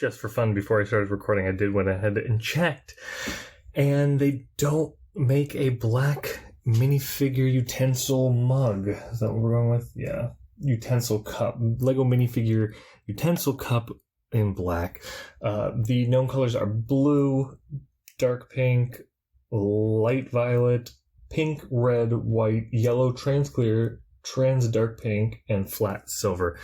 just for fun, before I started recording, I did went ahead and checked, and they don't make a black minifigure utensil mug. Is that what we're going with? Yeah. Utensil cup. Lego minifigure utensil cup in black. The known colors are blue, dark pink, light violet, pink, red, white, yellow, trans clear, trans dark pink, and flat silver.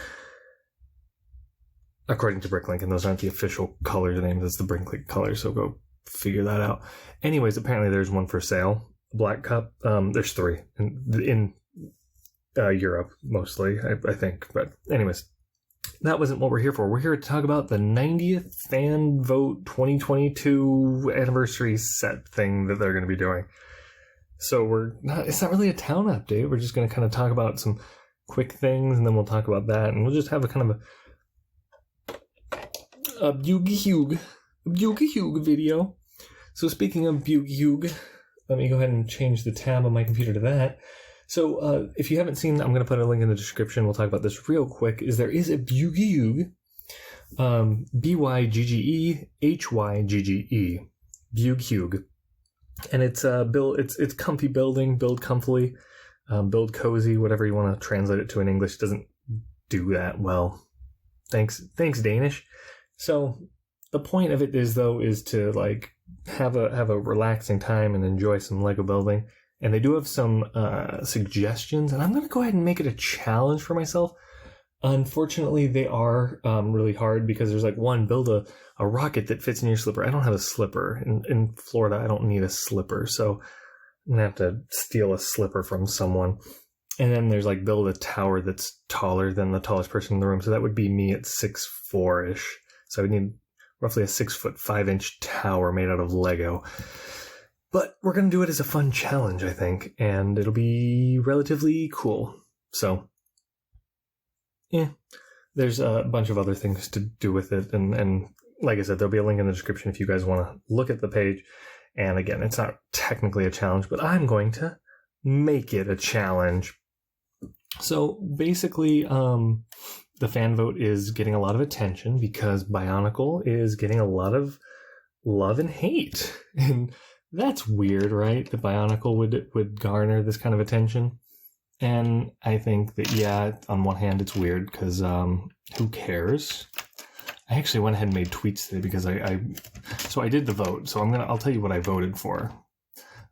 According to Bricklink, and those aren't the official color names, it's the Bricklink color, so go figure that out. Anyways, apparently there's one for sale. Black cup. There's 3 in Europe, mostly, I think. But anyways, that wasn't what we're here for. We're here to talk about the 90th Fan Vote 2022 anniversary set thing that they're going to be doing. So it's not really a town update. We're just going to kind of talk about some quick things, and then we'll talk about that, and we'll just have a kind of a Bygge video. So speaking of Bygge, let me go ahead and change the tab on my computer to that. So if you haven't seen, I'm going to put a link in the description. We'll talk about this real quick. There is a Bygge, Bygge, Bygge, and it's it's comfy building, build comfily, build cozy, whatever you want to translate it to in English. It doesn't do that well. Thanks Danish. So the point of it is to like have a relaxing time and enjoy some Lego building. And they do have some suggestions, and I'm going to go ahead and make it a challenge for myself. Unfortunately, they are really hard because there's like build a rocket that fits in your slipper. I don't have a slipper. In Florida, I don't need a slipper, so I'm going to have to steal a slipper from someone. And then there's like build a tower that's taller than the tallest person in the room. So that would be me at 6'4"-ish. So I would need roughly a 6'5" tower made out of Lego. But we're going to do it as a fun challenge, I think, and it'll be relatively cool. So, there's a bunch of other things to do with it. And like I said, there'll be a link in the description if you guys want to look at the page. And again, it's not technically a challenge, but I'm going to make it a challenge. So basically, the fan vote is getting a lot of attention because BIONICLE is getting a lot of love and hate. And that's weird, right? That BIONICLE would garner this kind of attention. And I think that, yeah, on one hand, it's weird because who cares? I actually went ahead and made tweets today because I did the vote. So I'll tell you what I voted for.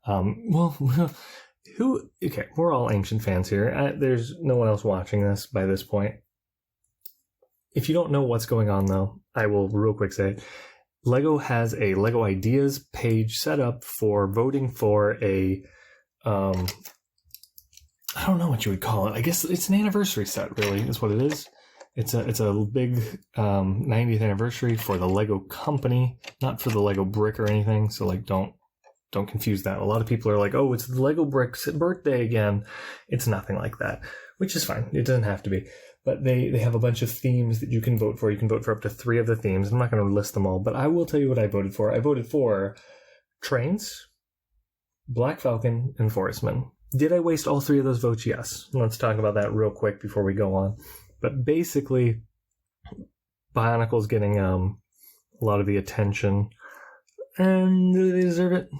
Okay, we're all ancient fans here. There's no one else watching this by this point. If you don't know what's going on, though, I will real quick say Lego has a Lego Ideas page set up for voting for a, I don't know what you would call it. I guess it's an anniversary set, really, is what it is. It's a big 90th anniversary for the Lego company, not for the Lego brick or anything. So like, don't confuse that. A lot of people are like, oh, it's the Lego brick's birthday again. It's nothing like that, which is fine. It doesn't have to be. But they have a bunch of themes that you can vote for. You can vote for up to 3 of the themes. I'm not going to list them all, but I will tell you what I voted for. I voted for Trains, Black Falcon, and Forestman. Did I waste all 3 of those votes? Yes. Let's talk about that real quick before we go on. But basically, BIONICLE's getting a lot of the attention. And do they deserve it?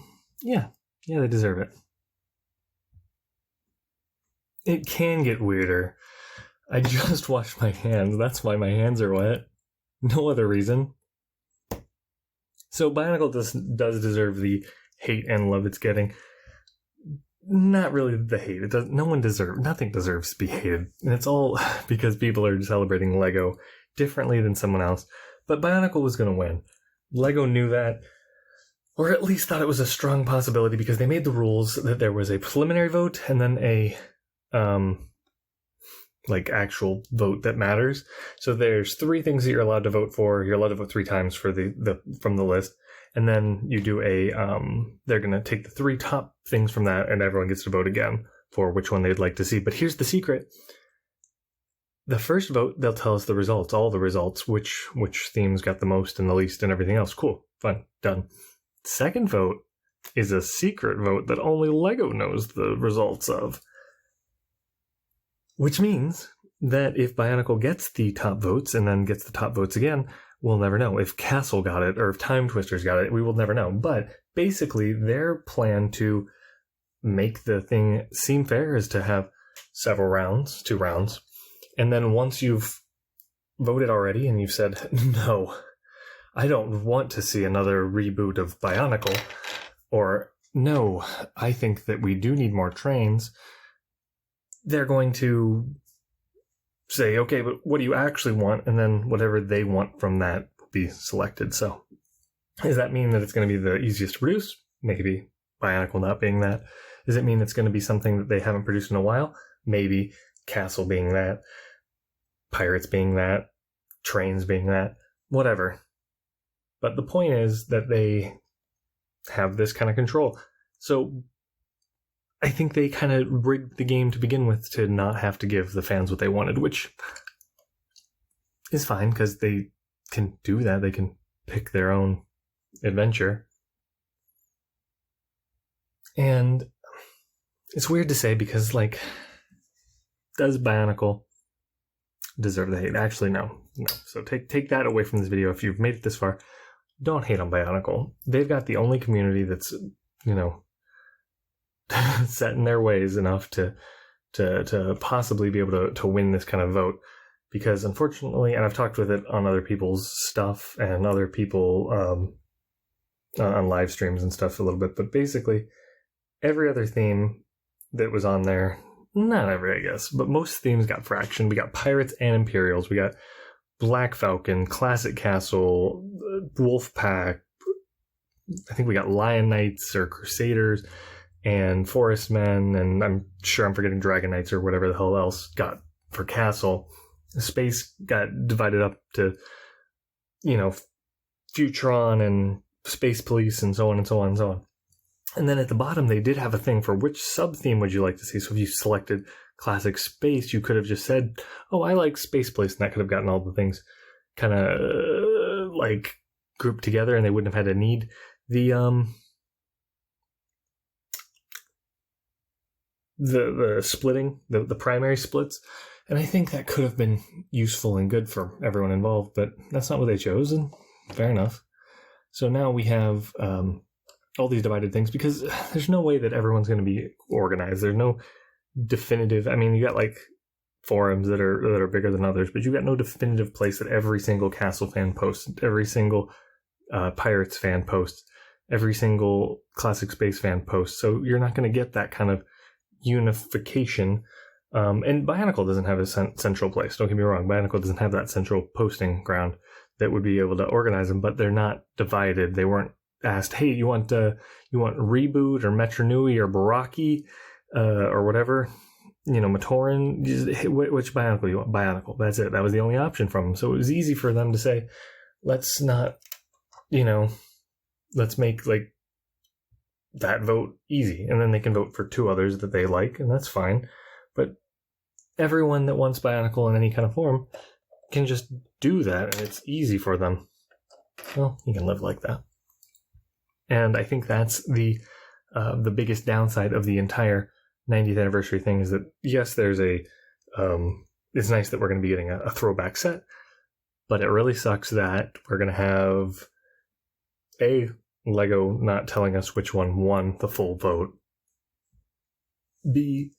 Yeah, they deserve it. It can get weirder. I just washed my hands. That's why my hands are wet. No other reason. So BIONICLE does deserve the hate and love it's getting. Not really the hate. Nothing deserves to be hated. And it's all because people are celebrating Lego differently than someone else. But BIONICLE was going to win. Lego knew that, or at least thought it was a strong possibility because they made the rules that there was a preliminary vote and then a actual vote that matters. So there's 3 things that you're allowed to vote for. You're allowed to vote 3 times for from the list. And then you do they're going to take the 3 top things from that and everyone gets to vote again for which one they'd like to see. But here's the secret. The first vote, they'll tell us the results, all the results, which themes got the most and the least and everything else. Cool. Fun. Done. Second vote is a secret vote that only Lego knows the results of. Which means that if BIONICLE gets the top votes and then gets the top votes again, we'll never know. If Castle got it or if Time Twisters got it, we will never know. But basically, their plan to make the thing seem fair is to have several rounds, 2 rounds. And then once you've voted already and you've said, no, I don't want to see another reboot of Bionicle, or no, I think that we do need more trains, they're going to say, okay, but what do you actually want? And then whatever they want from that will be selected. So does that mean that it's going to be the easiest to produce? Maybe. Bionicle not being that. Does it mean it's going to be something that they haven't produced in a while? Maybe. Castle being that. Pirates being that. Trains being that. Whatever. But the point is that they have this kind of control. So I think they kind of rigged the game to begin with to not have to give the fans what they wanted, which is fine because they can do that. They can pick their own adventure. And it's weird to say because, like, does Bionicle deserve the hate? Actually, no. So take that away from this video. If you've made it this far, don't hate on Bionicle. They've got the only community that's, set in their ways enough to possibly be able to win this kind of vote. Because unfortunately, and I've talked with it on other people's stuff and other people on live streams and stuff a little bit, but basically every other theme that was on there, not every, I guess, but most themes got fraction. We got Pirates and Imperials. We got Black Falcon, Classic Castle, Wolf Pack. I think we got Lion Knights or Crusaders and Forest Men, and I'm sure I'm forgetting Dragon Knights or whatever the hell else got for Castle. Space got divided up to, Futron and Space Police and so on and so on and so on. And then at the bottom, they did have a thing for which sub-theme would you like to see. So if you selected Classic Space, you could have just said, oh, I like Space Police, and that could have gotten all the things kind of grouped together, and they wouldn't have had to need the splitting, the primary splits. And I think that could have been useful and good for everyone involved, but that's not what they chose, and fair enough. So now we have all these divided things because there's no way that everyone's going to be organized. There's no definitive, you got forums that are bigger than others, but you got no definitive place that every single Castle fan posts, every single Pirates fan posts, every single Classic Space fan posts. So you're not going to get that kind of unification. And Bionicle doesn't have a central place. Don't get me wrong. Bionicle doesn't have that central posting ground that would be able to organize them, but they're not divided. They weren't asked, hey, you want Reboot or Metro Nui or Baraki or whatever, Matoran, which Bionicle you want? Bionicle. That's it. That was the only option from them. So it was easy for them to say, let's not, let's make that vote easy. And then they can vote for 2 others that they like, and that's fine. But everyone that wants Bionicle in any kind of form can just do that, and it's easy for them. Well, you can live like that. And I think that's the biggest downside of the entire 90th anniversary thing is that, yes, there's it's nice that we're going to be getting a throwback set, but it really sucks that we're going to have Lego not telling us which one won the full vote. B,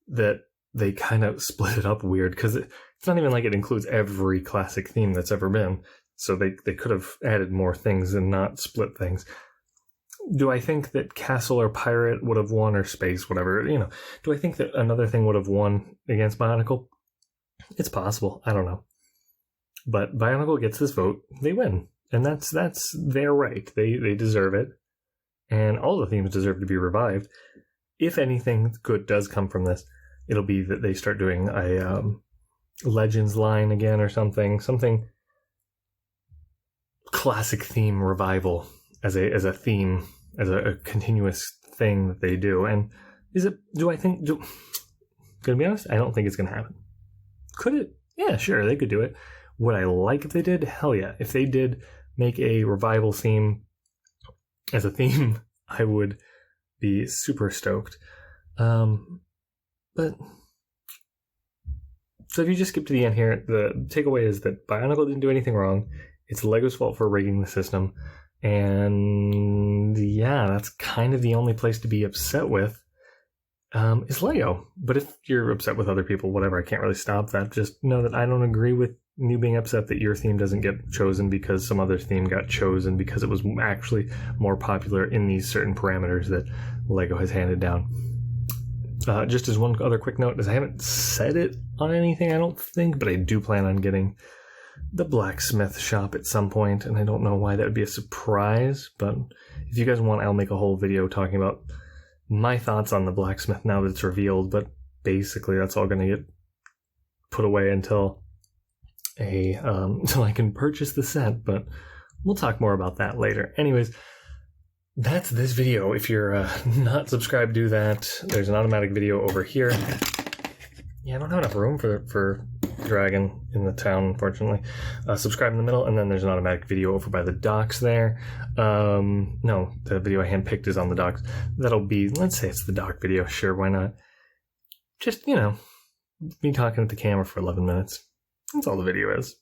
that they kind of split it up weird because it's not even like it includes every classic theme that's ever been. So they could have added more things and not split things. Do I think that Castle or Pirate would have won, or Space, whatever? Do I think that another thing would have won against Bionicle? It's possible. I don't know. But Bionicle gets this vote. They win. And that's their right. They deserve it. And all the themes deserve to be revived. If anything good does come from this, it'll be that they start doing a Legends line again or something classic theme revival as a theme, as a continuous thing that they do. And gonna be honest, I don't think it's gonna happen. Could it? Yeah, sure, they could do it. Would I like if they did? Hell yeah. If they did make a revival theme as a theme, I would be super stoked. But so if you just skip to the end here, the takeaway is that Bionicle didn't do anything wrong. It's Lego's fault for rigging the system. And yeah, that's kind of the only place to be upset with is Lego. But if you're upset with other people, whatever, I can't really stop that. Just know that I don't agree with you being upset that your theme doesn't get chosen because some other theme got chosen because it was actually more popular in these certain parameters that Lego has handed down. Just as one other quick note, is I haven't said it on anything, I don't think, but I do plan on getting the blacksmith shop at some point, and I don't know why that would be a surprise, but if you guys want, I'll make a whole video talking about my thoughts on the blacksmith now that it's revealed, but basically that's all going to get put away until I can purchase the set, but we'll talk more about that later. Anyways, that's this video. If you're not subscribed, do that. There's an automatic video over here. Yeah, I don't have enough room for Dragon in the town, unfortunately. Subscribe in the middle, and then there's an automatic video over by the docks there. No, the video I handpicked is on the docks. That'll be, let's say it's the dock video. Sure, why not? Just, me talking at the camera for 11 minutes. That's all the video is.